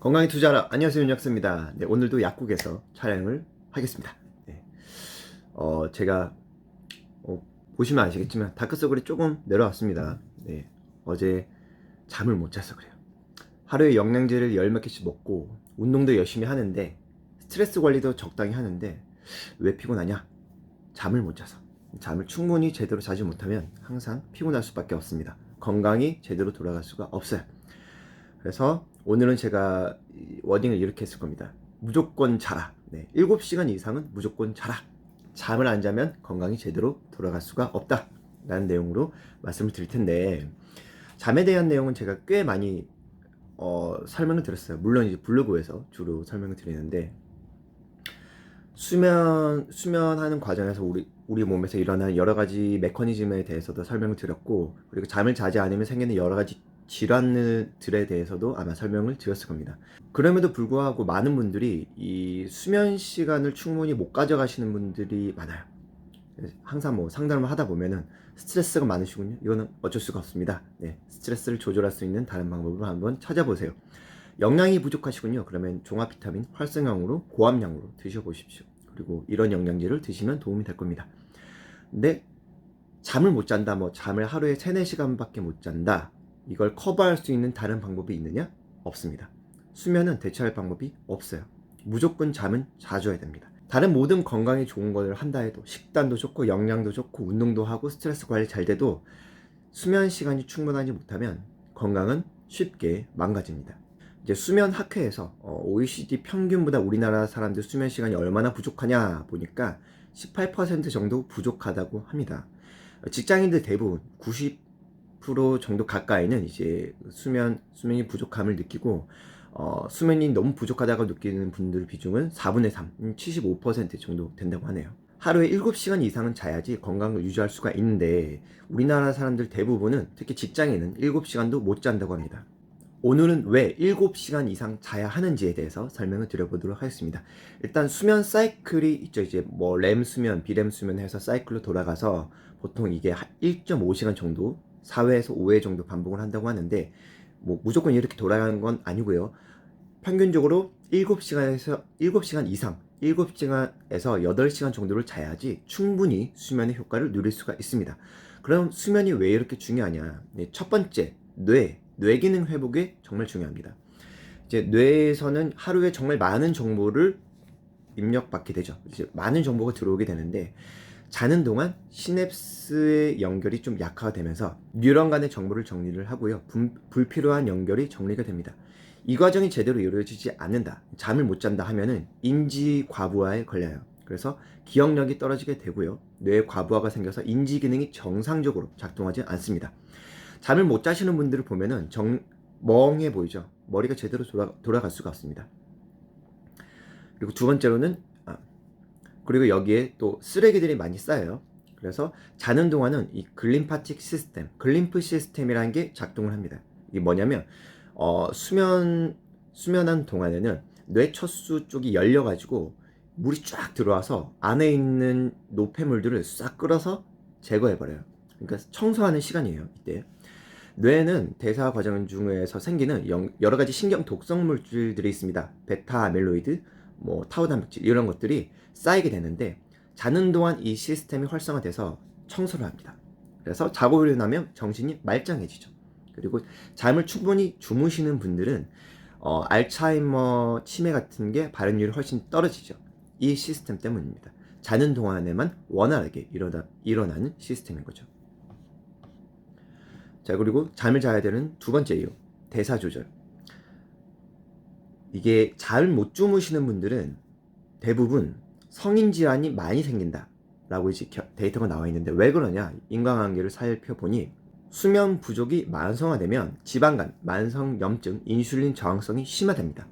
건강에 투자하라. 안녕하세요, 윤약수입니다. 네, 오늘도 약국에서 촬영을 하겠습니다. 네, 제가 보시면 아시겠지만 다크서클이 조금 내려왔습니다. 네, 어제 잠을 못 자서 그래요. 하루에 영양제를 열 몇 개씩 먹고 운동도 열심히 하는데 스트레스 관리도 적당히 하는데 왜 피곤하냐? 잠을 못 자서. 잠을 충분히 제대로 자지 못하면 항상 피곤할 수밖에 없습니다. 건강이 제대로 돌아갈 수가 없어요. 그래서 오늘은 제가 워딩을 이렇게 했을 겁니다. 무조건 자라. 네, 7시간 이상은 무조건 자라. 잠을 안 자면 건강이 제대로 돌아갈 수가 없다 라는 내용으로 말씀을 드릴 텐데, 잠에 대한 내용은 제가 꽤 많이 설명을 드렸어요. 물론 이제 블로그에서 주로 설명을 드리는데, 수면하는 과정에서 우리 몸에서 일어나는 여러 가지 메커니즘에 대해서도 설명을 드렸고, 그리고 잠을 자지 않으면 생기는 여러 가지 질환들에 대해서도 아마 설명을 드렸을 겁니다. 그럼에도 불구하고 많은 분들이 이 수면 시간을 충분히 못 가져가시는 분들이 많아요. 항상 뭐 상담을 하다 보면은 스트레스가 많으시군요. 이거는 어쩔 수가 없습니다. 네, 스트레스를 조절할 수 있는 다른 방법을 한번 찾아보세요. 영양이 부족하시군요. 그러면 종합 비타민 활성형으로 고함량으로 드셔보십시오. 그리고 이런 영양제를 드시면 도움이 될 겁니다. 근데 잠을 못 잔다, 뭐 잠을 하루에 3, 4시간밖에 못 잔다, 이걸 커버할 수 있는 다른 방법이 있느냐? 없습니다. 수면은 대체할 방법이 없어요. 무조건 잠은 자줘야 됩니다. 다른 모든 건강에 좋은 걸 한다 해도, 식단도 좋고 영양도 좋고 운동도 하고 스트레스 관리 잘 돼도 수면 시간이 충분하지 못하면 건강은 쉽게 망가집니다. 이제 수면 학회에서 OECD 평균보다 우리나라 사람들 수면 시간이 얼마나 부족하냐 보니까 18% 정도 부족하다고 합니다. 직장인들 대부분 90% 정도 가까이는 이제 수면이 부족함을 느끼고, 수면이 너무 부족하다고 느끼는 분들 비중은 4분의 3, 75% 정도 된다고 하네요. 하루에 7시간 이상은 자야지 건강을 유지할 수가 있는데, 우리나라 사람들 대부분은, 특히 직장인은 7시간도 못 잔다고 합니다. 오늘은 왜 7시간 이상 자야 하는지에 대해서 설명을 드려보도록 하겠습니다. 일단 수면 사이클이 있죠. 이제 뭐 렘 수면, 비렘 수면 해서 사이클로 돌아가서 보통 이게 1.5시간 정도, 4회에서 5회 정도 반복을 한다고 하는데, 뭐 무조건 이렇게 돌아가는 건 아니고요. 평균적으로 7시간 이상, 7시간에서 8시간 정도를 자야지 충분히 수면의 효과를 누릴 수가 있습니다. 그럼 수면이 왜 이렇게 중요하냐? 네, 첫 번째, 뇌 기능 회복이 정말 중요합니다. 이제 뇌에서는 하루에 정말 많은 정보를 입력받게 되죠. 이제 많은 정보가 들어오게 되는데, 자는 동안 시냅스의 연결이 좀 약화가 되면서 뉴런 간의 정보를 정리를 하고요. 불필요한 연결이 정리가 됩니다. 이 과정이 제대로 이루어지지 않는다, 잠을 못 잔다 하면은 인지 과부하에 걸려요. 그래서 기억력이 떨어지게 되고요. 뇌 과부하가 생겨서 인지 기능이 정상적으로 작동하지 않습니다. 잠을 못 자시는 분들을 보면은 멍해 보이죠. 머리가 제대로 돌아갈 수가 없습니다. 그리고 두 번째로는, 그리고 여기에 또 쓰레기들이 많이 쌓여요. 그래서 자는 동안은 이 글림파틱 시스템, 글림프 시스템이라는 게 작동을 합니다. 이게 뭐냐면, 수면한 동안에는 뇌척수 쪽이 열려가지고 물이 쫙 들어와서 안에 있는 노폐물들을 싹 끌어서 제거해버려요. 그러니까 청소하는 시간이에요, 이때. 뇌는 대사 과정 중에서 생기는 여러 가지 신경 독성 물질들이 있습니다. 베타 아밀로이드, 뭐 타우 단백질, 이런 것들이 쌓이게 되는데, 자는 동안 이 시스템이 활성화돼서 청소를 합니다. 그래서 자고 일어나면 정신이 말짱해지죠. 그리고 잠을 충분히 주무시는 분들은 알츠하이머 치매 같은 게 발현율이 훨씬 떨어지죠. 이 시스템 때문입니다. 자는 동안에만 원활하게 일어나는 시스템인 거죠. 자, 그리고 잠을 자야 되는 두 번째 이유, 대사 조절. 이게 잘 못 주무시는 분들은 대부분 성인 질환이 많이 생긴다 라고 이제 데이터가 나와 있는데, 왜 그러냐? 인과관계를 살펴보니 수면 부족이 만성화되면 지방간, 만성염증, 인슐린 저항성이 심화됩니다.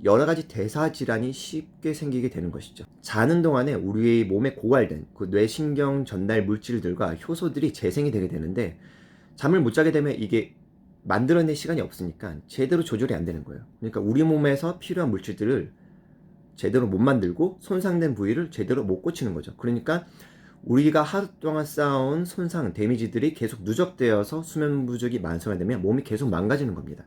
여러 가지 대사 질환이 쉽게 생기게 되는 것이죠. 자는 동안에 우리 몸에 고갈된 그 뇌신경 전달 물질들과 효소들이 재생이 되게 되는데, 잠을 못 자게 되면 이게 만들어낼 시간이 없으니까 제대로 조절이 안 되는 거예요. 그러니까 우리 몸에서 필요한 물질들을 제대로 못 만들고 손상된 부위를 제대로 못 고치는 거죠. 그러니까 우리가 하루 동안 쌓아온 손상, 데미지들이 계속 누적되어서 수면 부족이 만성화되면 몸이 계속 망가지는 겁니다.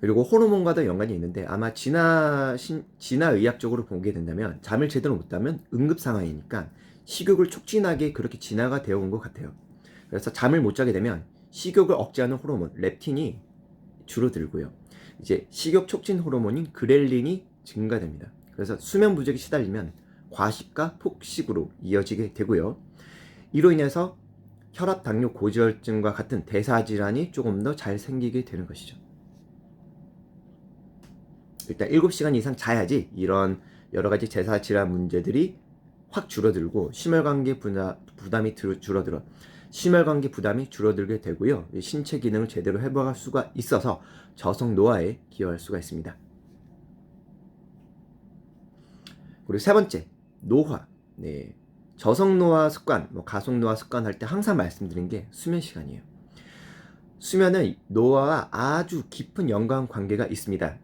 그리고 호르몬과도 연관이 있는데 아마 진화의학적으로 보게 된다면 잠을 제대로 못 자면 응급 상황이니까 식욕을 촉진하게 그렇게 진화가 되어 온 것 같아요. 그래서 잠을 못 자게 되면 식욕을 억제하는 호르몬 렙틴이 줄어들고요. 이제 식욕 촉진 호르몬인 그렐린이 증가됩니다. 그래서 수면 부족에 시달리면 과식과 폭식으로 이어지게 되고요. 이로 인해서 혈압, 당뇨, 고지혈증과 같은 대사질환이 조금 더 잘 생기게 되는 것이죠. 일단 7시간 이상 자야지 이런 여러 가지 대사질환 문제들이 확 줄어들고 심혈관계 부담이 줄어들게 되고요. 신체 기능을 제대로 회복할 수가 있어서 저속 노화에 기여할 수가 있습니다. 그리고 세 번째, 노화. 네. 저속 노화 습관, 가속 노화 습관 할 때 항상 말씀드린 게 수면 시간이에요. 수면은 노화와 아주 깊은 연관 관계가 있습니다.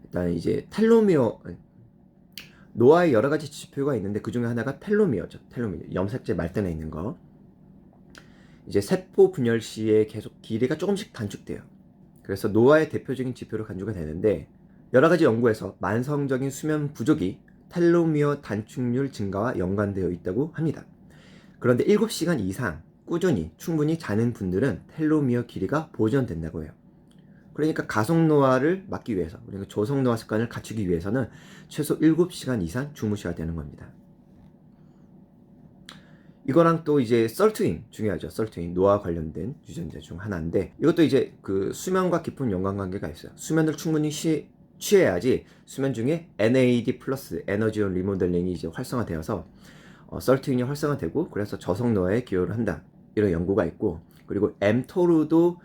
일단 이제 노화의 여러 가지 지표가 있는데 그 중에 하나가 텔로미어죠. 텔로미어, 염색체 말단에 있는 거. 이제 세포 분열 시에 계속 길이가 조금씩 단축돼요. 그래서 노화의 대표적인 지표로 간주가 되는데 여러 가지 연구에서 만성적인 수면 부족이 텔로미어 단축률 증가와 연관되어 있다고 합니다. 그런데 7시간 이상 꾸준히 충분히 자는 분들은 텔로미어 길이가 보존된다고 해요. 그러니까 가속노화를 막기 위해서, 그러니까 저속노화 습관을 갖추기 위해서는 최소 7시간 이상 주무셔야 되는 겁니다. 이거랑 또 이제 썰트윈 중요하죠. 썰트윈 노화 관련된 유전자 중 하나인데 이것도 이제 그 수면과 깊은 연관관계가 있어요. 수면을 충분히 취해야지 수면 중에 NAD 플러스 에너지온 리모델링이 이제 활성화되어서 썰트윈이 활성화되고 그래서 저속노화에 기여를 한다. 이런 연구가 있고 그리고 mTOR도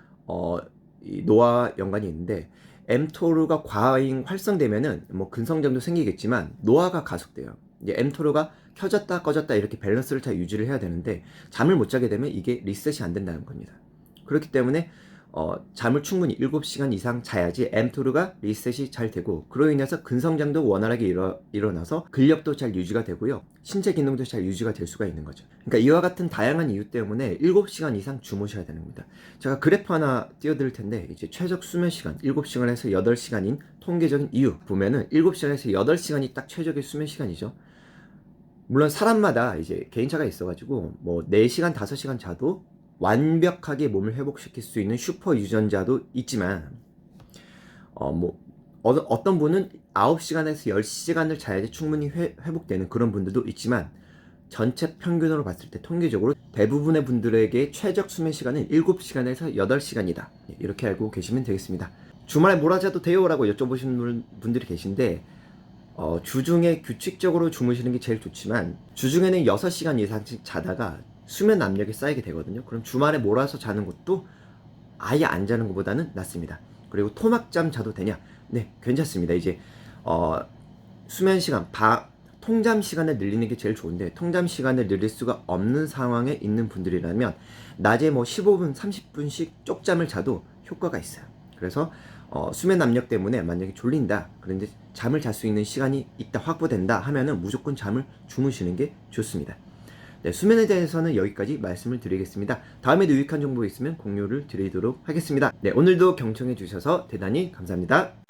노화와 연관이 있는데 mTOR가 과잉 활성되면은 뭐 근성장도 생기겠지만 노화가 가속돼요. 이제 mTOR가 켜졌다 꺼졌다 이렇게 밸런스를 잘 유지를 해야 되는데 잠을 못 자게 되면 이게 리셋이 안 된다는 겁니다. 그렇기 때문에 잠을 충분히 7시간 이상 자야지 mTOR가 리셋이 잘 되고 그로 인해서 근성장도 원활하게 일어나서 근력도 잘 유지가 되고요. 신체 기능도 잘 유지가 될 수가 있는 거죠. 그러니까 이와 같은 다양한 이유 때문에 7시간 이상 주무셔야 되는 겁니다. 제가 그래프 하나 띄워드릴 텐데 이제 최적 수면 시간 7시간에서 8시간인 통계적인 이유 보면은 7시간에서 8시간이 딱 최적의 수면 시간이죠. 물론 사람마다 이제 개인차가 있어가지고 뭐 4시간, 5시간 자도 완벽하게 몸을 회복시킬 수 있는 슈퍼 유전자도 있지만 어떤 분은 9시간에서 10시간을 자야지 충분히 회복되는 그런 분들도 있지만 전체 평균으로 봤을 때 통계적으로 대부분의 분들에게 최적 수면 시간은 7시간에서 8시간이다. 이렇게 알고 계시면 되겠습니다. 주말에 뭘 하자도 돼요? 라고 여쭤보시는 분들이 계신데 주중에 규칙적으로 주무시는 게 제일 좋지만 주중에는 6시간 이상씩 자다가 수면 압력이 쌓이게 되거든요. 그럼 주말에 몰아서 자는 것도 아예 안 자는 것보다는 낫습니다. 그리고 토막잠 자도 되냐? 네, 괜찮습니다. 이제 수면 시간, 통잠 시간을 늘리는 게 제일 좋은데 통잠 시간을 늘릴 수가 없는 상황에 있는 분들이라면 낮에 뭐 15분, 30분씩 쪽잠을 자도 효과가 있어요. 그래서 수면 압력 때문에 만약에 졸린다, 그런데 잠을 잘 수 있는 시간이 있다, 확보된다 하면은 무조건 잠을 주무시는 게 좋습니다. 네, 수면에 대해서는 여기까지 말씀을 드리겠습니다. 다음에도 유익한 정보 있으면 공유를 드리도록 하겠습니다. 네, 오늘도 경청해 주셔서 대단히 감사합니다.